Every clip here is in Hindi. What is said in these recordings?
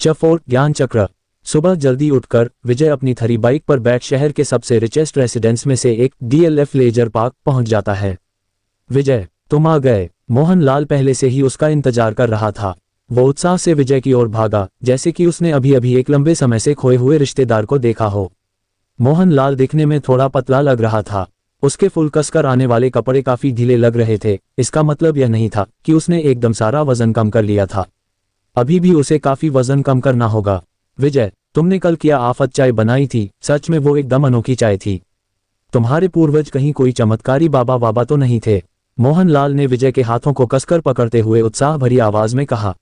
4 ज्ञान चक्र। सुबह जल्दी उठकर विजय अपनी थरी बाइक पर बैठ शहर के सबसे रिचेस्ट रेसिडेंस में से एक DLF लेजर पार्क पहुंच जाता है। विजय, तुम आ गए। मोहन लाल पहले से ही उसका इंतजार कर रहा था। वो उत्साह से विजय की ओर भागा, जैसे कि उसने अभी अभी एक लंबे समय से खोए हुए रिश्तेदार को देखा हो। मोहन लाल दिखने में थोड़ा पतला लग रहा था। उसके फुल कसकर आने वाले कपड़े काफी ढीले लग रहे थे। इसका मतलब यह नहीं था कि उसने एकदम सारा वजन कम कर लिया था। अभी भी उसे काफी वजन कम करना होगा। विजय, तुमने कल क्या आफत चाय बनाई थी, सच में वो एकदम अनोखी चाय थी। तुम्हारे पूर्वज कहीं कोई चमत्कारी बाबा बाबा तो नहीं थे? मोहन लाल ने विजय के हाथों को कसकर पकड़ते हुए उत्साह भरी आवाज में कहा।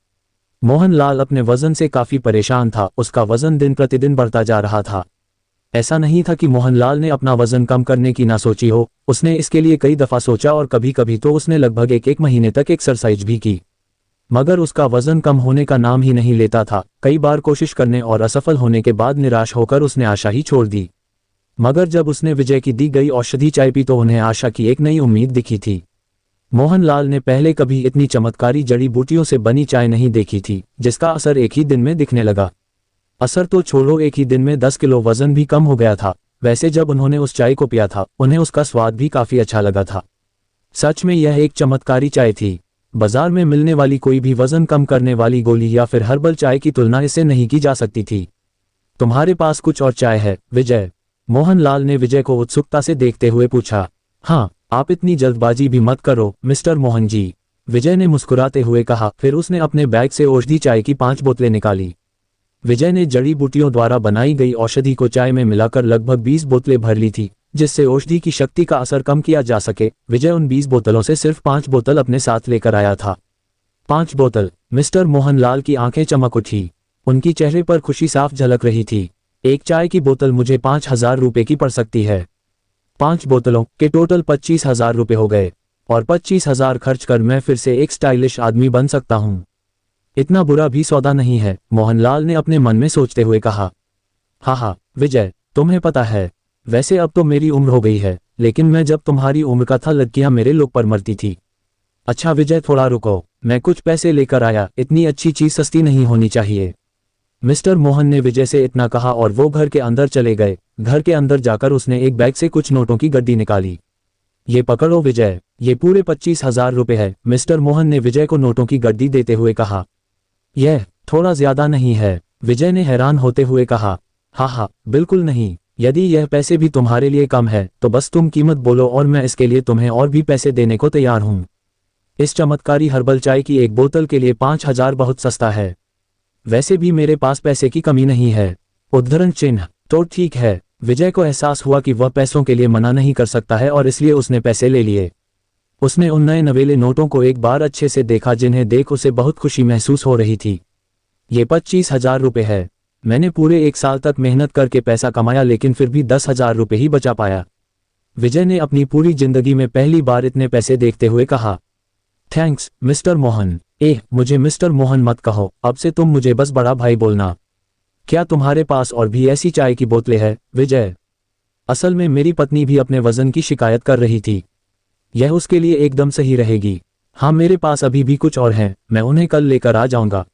मोहन लाल अपने वजन से काफी परेशान था। उसका वजन दिन प्रतिदिन बढ़ता जा रहा था। ऐसा नहीं था कि मोहन लाल ने अपना वजन कम करने की ना सोची हो। उसने इसके लिए कई दफा सोचा और कभी कभी तो उसने लगभग एक महीने तक एक्सरसाइज भी की, मगर उसका वजन कम होने का नाम ही नहीं लेता था। कई बार कोशिश करने और असफल होने के बाद निराश होकर उसने आशा ही छोड़ दी। मगर जब उसने विजय की दी गई औषधि चाय पी तो उन्हें आशा की एक नई उम्मीद दिखी थी। मोहन लाल ने पहले कभी इतनी चमत्कारी जड़ी बूटियों से बनी चाय नहीं देखी थी, जिसका असर एक ही दिन में दिखने लगा। असर तो छोड़ो, एक ही दिन में 10 किलो वजन भी कम हो गया था। वैसे जब उन्होंने उस चाय को पिया था, उन्हें उसका स्वाद भी काफी अच्छा लगा था। सच में यह एक चमत्कारी चाय थी। बाजार में मिलने वाली कोई भी वजन कम करने वाली गोली या फिर हर्बल चाय की तुलना इससे नहीं की जा सकती थी। तुम्हारे पास कुछ और चाय है, विजय? मोहन लाल ने विजय को उत्सुकता से देखते हुए पूछा। हाँ, आप इतनी जल्दबाजी भी मत करो मिस्टर मोहन जी, विजय ने मुस्कुराते हुए कहा। फिर उसने अपने बैग से औषधि चाय की 5 बोतलें निकाली। विजय ने जड़ी बूटियों द्वारा बनाई गई औषधि को चाय में मिलाकर लगभग 20 बोतलें भर ली थी, जिससे औषधि की शक्ति का असर कम किया जा सके। विजय उन 20 बोतलों से सिर्फ 5 बोतल अपने साथ लेकर आया था। 5 बोतल? मिस्टर मोहन लाल की आंखें चमक उठी। उनकी चेहरे पर खुशी साफ झलक रही थी। एक चाय की बोतल मुझे 5,000 रुपये की पड़ सकती है। 5 बोतलों के टोटल 25,000 रुपये हो गए, और 25,000 खर्च कर मैं फिर से एक स्टाइलिश आदमी बन सकता हूँ। इतना बुरा भी सौदा नहीं है, मोहनलाल ने अपने मन में सोचते हुए कहा। हाँ, विजय, तुम्हें पता है, वैसे अब तो मेरी उम्र हो गई है, लेकिन मैं जब तुम्हारी उम्र का था लड़कियां मेरे लोग पर मरती थी। अच्छा विजय, थोड़ा रुको, मैं कुछ पैसे लेकर आया। इतनी अच्छी चीज सस्ती नहीं होनी चाहिए। मिस्टर मोहन ने विजय से इतना कहा और वो घर के अंदर चले गए। घर के अंदर जाकर उसने एक बैग से कुछ नोटों की गड्डी निकाली। ये पकड़ो विजय, ये पूरे 25,000 रुपये है, मिस्टर मोहन ने विजय को नोटों की गड्डी देते हुए कहा। यह थोड़ा ज्यादा नहीं है? विजय ने हैरान होते हुए कहा। हाँ, बिल्कुल नहीं। यदि यह पैसे भी तुम्हारे लिए कम है तो बस तुम कीमत बोलो और मैं इसके लिए तुम्हें और भी पैसे देने को तैयार हूँ। इस चमत्कारी हर्बल चाय की एक बोतल के लिए 5,000 बहुत सस्ता है। वैसे भी मेरे पास पैसे की कमी नहीं है। उद्धरण चिन्ह। तो ठीक है। विजय को एहसास हुआ कि वह पैसों के लिए मना नहीं कर सकता है और इसलिए उसने पैसे ले लिए। उसने उन नए नवेले नोटों को एक बार अच्छे से देखा, जिन्हें देख उसे बहुत खुशी महसूस हो रही थी। ये 25,000 रुपये है। मैंने पूरे 1 साल तक मेहनत करके पैसा कमाया, लेकिन फिर भी 10,000 रुपये ही बचा पाया। विजय ने अपनी पूरी जिंदगी में पहली बार इतने पैसे देखते हुए कहा। Thanks mister Mohan. मुझे मिस्टर मोहन मत कहो, अब से तुम मुझे बस बड़ा भाई बोलना। क्या तुम्हारे पास और भी ऐसी चाय की बोतलें हैं, विजय? असल में मेरी पत्नी भी अपने वजन की शिकायत कर रही थी। यह उसके लिए एकदम सही रहेगी। हाँ, मेरे पास अभी भी कुछ और हैं, मैं उन्हें कल लेकर आ जाऊंगा,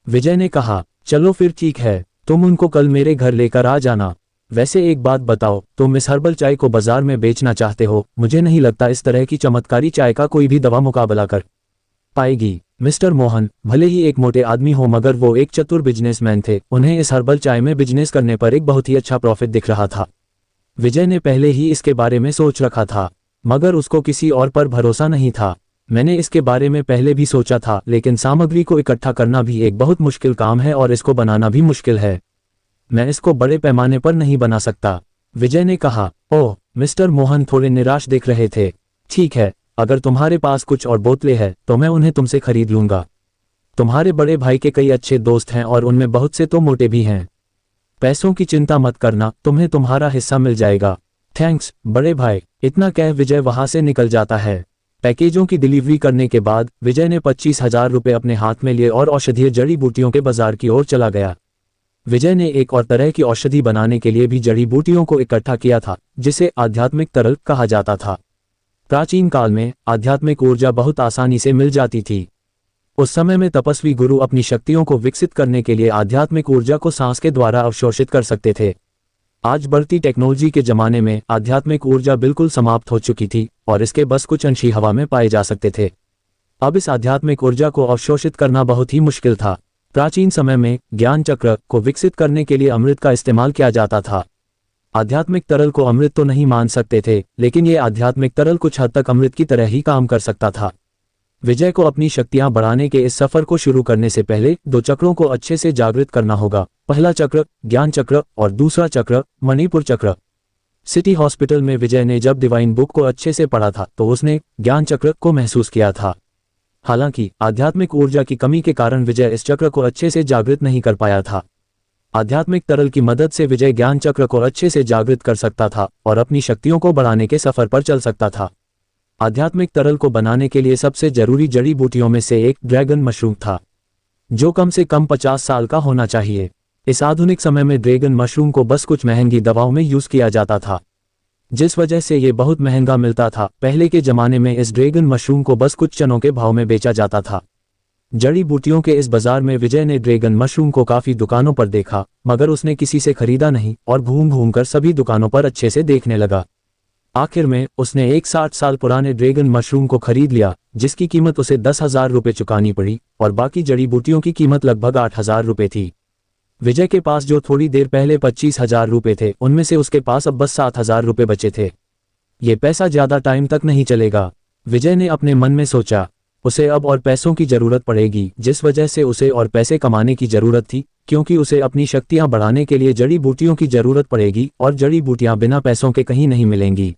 विजय ने कहा। चलो फिर ठीक है, तुम उनको कल मेरे घर लेकर आ जाना। वैसे एक बात बताओ, तुम इस हर्बल चाय को बाजार में बेचना चाहते हो? मुझे नहीं लगता इस तरह की चमत्कारी चाय का कोई भी दवा मुकाबला कर पाएगी। मिस्टर मोहन भले ही एक मोटे आदमी हो, मगर वो एक चतुर बिजनेसमैन थे। उन्हें इस हर्बल चाय में बिजनेस करने पर एक बहुत ही अच्छा प्रॉफिट दिख रहा था। विजय ने पहले ही इसके बारे में सोच रखा था, मगर उसको किसी और पर भरोसा नहीं था। मैंने इसके बारे में पहले भी सोचा था, लेकिन सामग्री को इकट्ठा करना भी एक बहुत मुश्किल काम है और इसको बनाना भी मुश्किल है। मैं इसको बड़े पैमाने पर नहीं बना सकता, विजय ने कहा। ओह, मिस्टर मोहन थोड़े निराश दिख रहे थे। ठीक है, अगर तुम्हारे पास कुछ और बोतलें हैं तो मैं उन्हें तुमसे खरीद लूंगा। तुम्हारे बड़े भाई के कई अच्छे दोस्त हैं और उनमें बहुत से तो मोटे भी हैं। पैसों की चिंता मत करना, तुम्हें तुम्हारा हिस्सा मिल जाएगा। थैंक्स बड़े भाई। इतना कह विजय वहां से निकल जाता है। पैकेजों की डिलीवरी करने के बाद विजय ने 25,000 रुपये अपने हाथ में लिए और औषधीय जड़ी बूटियों के बाजार की ओर चला गया। विजय ने एक और तरह की औषधि बनाने के लिए भी जड़ी बूटियों को इकट्ठा किया था, जिसे आध्यात्मिक तरल कहा जाता था। प्राचीन काल में आध्यात्मिक ऊर्जा बहुत आसानी से मिल जाती थी। उस समय में तपस्वी गुरु अपनी शक्तियों को विकसित करने के लिए आध्यात्मिक ऊर्जा को सांस के द्वारा अवशोषित कर सकते थे। आज बढ़ती टेक्नोलॉजी के जमाने में आध्यात्मिक ऊर्जा बिल्कुल समाप्त हो चुकी थी और इसके बस कुछ अंश ही हवा में पाए जा सकते थे। अब इस आध्यात्मिक ऊर्जा को अवशोषित करना बहुत ही मुश्किल था। प्राचीन समय में ज्ञान चक्र को विकसित करने के लिए अमृत का इस्तेमाल किया जाता था। आध्यात्मिक तरल को अमृत तो नहीं मान सकते थे, लेकिन ये आध्यात्मिक तरल कुछ हद तक अमृत की तरह ही काम कर सकता था। विजय को अपनी शक्तियां बढ़ाने के इस सफर को शुरू करने से पहले 2 चक्रों को अच्छे से जागृत करना होगा। पहला चक्र ज्ञान चक्र और दूसरा चक्र मणिपुर चक्र। सिटी हॉस्पिटल में विजय ने जब डिवाइन बुक को अच्छे से पढ़ा था तो उसने ज्ञान चक्र को महसूस किया था। हालांकि आध्यात्मिक ऊर्जा की कमी के कारण विजय इस चक्र को अच्छे से जागृत नहीं कर पाया था। आध्यात्मिक तरल की मदद से विजय ज्ञान चक्र को अच्छे से जागृत कर सकता था और अपनी शक्तियों को बढ़ाने के सफर पर चल सकता था। आध्यात्मिक तरल को बनाने के लिए सबसे जरूरी जड़ी बूटियों में से एक ड्रैगन मशरूम था, जो कम से कम 50 साल का होना चाहिए। इस आधुनिक समय में ड्रैगन मशरूम को बस कुछ महंगी दवाओं में यूज किया जाता था, जिस वजह से ये बहुत महंगा मिलता था। पहले के जमाने में इस ड्रैगन मशरूम को बस कुछ चनों के भाव में बेचा जाता था। जड़ी बूटियों के इस बाजार में विजय ने ड्रैगन मशरूम को काफी दुकानों पर देखा, मगर उसने किसी से खरीदा नहीं और घूम घूम कर सभी दुकानों पर अच्छे से देखने लगा। आखिर में उसने एक 60 साल पुराने ड्रैगन मशरूम को खरीद लिया, जिसकी कीमत उसे 10,000 रुपये चुकानी पड़ी और बाकी जड़ी बूटियों की कीमत लगभग 8,000 रुपये थी। विजय के पास जो थोड़ी देर पहले 25,000 रुपये थे, उनमें से उसके पास अब बस 7,000 रुपये बचे थे। ये पैसा ज्यादा टाइम तक नहीं चलेगा, विजय ने अपने मन में सोचा। उसे अब और पैसों की जरूरत पड़ेगी, जिस वजह से उसे और पैसे कमाने की जरूरत थी, क्योंकि उसे अपनी शक्तियां बढ़ाने के लिए जड़ी बूटियों की जरूरत पड़ेगी और जड़ी बूटियां बिना पैसों के कहीं नहीं मिलेंगी।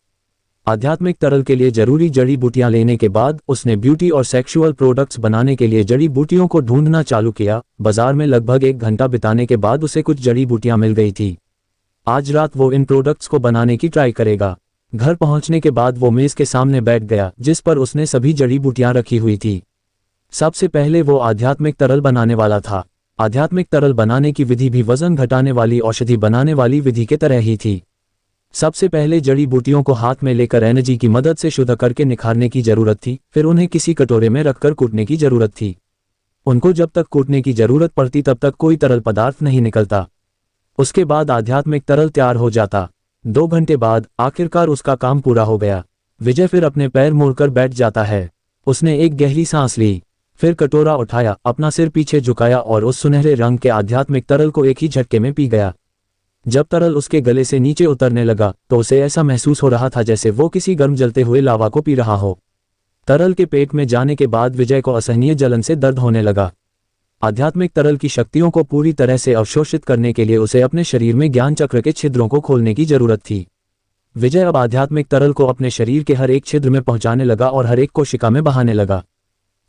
आध्यात्मिक तरल के लिए जरूरी जड़ी बूटियां लेने के बाद उसने ब्यूटी और सेक्सुअल प्रोडक्ट्स बनाने के लिए जड़ी बूटियों को ढूंढना चालू किया। बाजार में लगभग 1 घंटा बिताने के बाद उसे कुछ जड़ी बूटियां मिल गई थी। आज रात वो इन प्रोडक्ट्स को बनाने की ट्राई करेगा। घर पहुंचने के बाद वो मेज के सामने बैठ गया, जिस पर उसने सभी जड़ी बूटियां रखी हुई थी। सबसे पहले वो आध्यात्मिक तरल बनाने वाला था। आध्यात्मिक तरल बनाने की विधि भी वजन घटाने वाली औषधि बनाने वाली विधि के तरह ही थी। सबसे पहले जड़ी बूटियों को हाथ में लेकर एनर्जी की मदद से शुद्ध करके निखारने की जरूरत थी। फिर उन्हें किसी कटोरे में रखकर कूटने की जरूरत थी। उनको जब तक कूटने की जरूरत पड़ती तब तक कोई तरल पदार्थ नहीं निकलता। उसके बाद आध्यात्मिक तरल तैयार हो जाता। 2 घंटे बाद आखिरकार उसका काम पूरा हो गया। विजय फिर अपने पैर मोड़कर बैठ जाता है। उसने एक गहरी सांस ली, फिर कटोरा उठाया, अपना सिर पीछे झुकाया और उस सुनहरे रंग के आध्यात्मिक तरल को एक ही झटके में पी गया। जब तरल उसके गले से नीचे उतरने लगा तो उसे ऐसा महसूस हो रहा था जैसे वो किसी गर्म जलते हुए लावा को पी रहा हो। तरल के पेट में जाने के बाद विजय को असहनीय जलन से दर्द होने लगा। आध्यात्मिक तरल की शक्तियों को पूरी तरह से अवशोषित करने के लिए उसे अपने शरीर में ज्ञान चक्र के छिद्रों को खोलने की जरूरत थी। विजय अब आध्यात्मिक तरल को अपने शरीर के हर एक छिद्र में पहुंचाने लगा और हर एक कोशिका में बहाने लगा।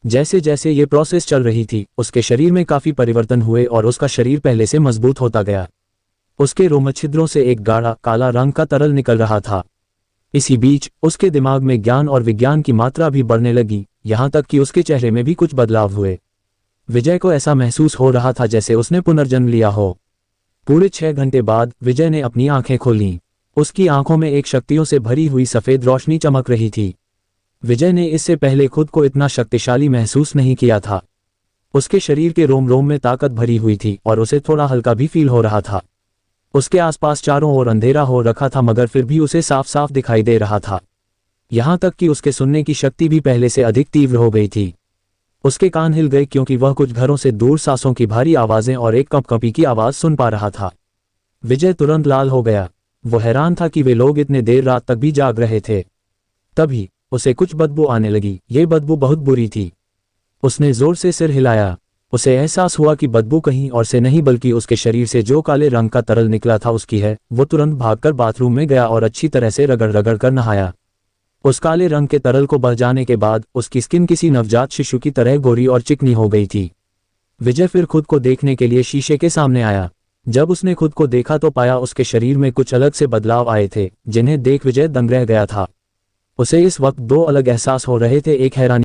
जैसे जैसे ये प्रोसेस चल रही थी, उसके शरीर में काफी परिवर्तन हुए और उसका शरीर पहले से मजबूत होता गया। उसके रोम छिद्रों से एक गाढ़ा काला रंग का तरल निकल रहा था। इसी बीच उसके दिमाग में ज्ञान और विज्ञान की मात्रा भी बढ़ने लगी, यहाँ तक कि उसके चेहरे में भी कुछ बदलाव हुए। विजय को ऐसा महसूस हो रहा था जैसे उसने पुनर्जन्म लिया हो। पूरे 6 घंटे बाद विजय ने अपनी आंखें खोलीं। उसकी आंखों में एक शक्तियों से भरी हुई सफेद रोशनी चमक रही थी। विजय ने इससे पहले खुद को इतना शक्तिशाली महसूस नहीं किया था। उसके शरीर के रोम रोम में ताकत भरी हुई थी और उसे थोड़ा हल्का भी फील हो रहा था। उसके आसपास चारों ओर अंधेरा हो रखा था, मगर फिर भी उसे साफ साफ दिखाई दे रहा था। यहाँ तक कि उसके सुनने की शक्ति भी पहले से अधिक तीव्र हो गई थी। उसके कान हिल गए क्योंकि वह कुछ घरों से दूर सांसों की भारी आवाजें और एक कंपकंपी की आवाज सुन पा रहा था। विजय तुरंत लाल हो गया। वो हैरान था कि वे लोग इतने देर रात तक भी जाग रहे थे। तभी उसे कुछ बदबू आने लगी। ये बदबू बहुत बुरी थी। उसने जोर से सिर हिलाया। उसे एहसास हुआ कि बदबू कहीं और से नहीं बल्कि उसके शरीर से जो काले रंग का तरल निकला था उसकी है। वो तुरंत भागकर बाथरूम में गया और अच्छी तरह से रगड़ रगड़ कर नहाया। उस काले रंग के तरल को बह जाने के बाद उसकी स्किन किसी नवजात शिशु की तरह गोरी और चिकनी हो गई थी। विजय फिर खुद को देखने के लिए शीशे के सामने आया। जब उसने खुद को देखा तो पाया उसके शरीर में कुछ अलग से बदलाव आए थे, जिन्हें देख विजय दंग रह गया था। उसे इस वक्त 2 अलग एहसास हो रहे थे, एक हैरानी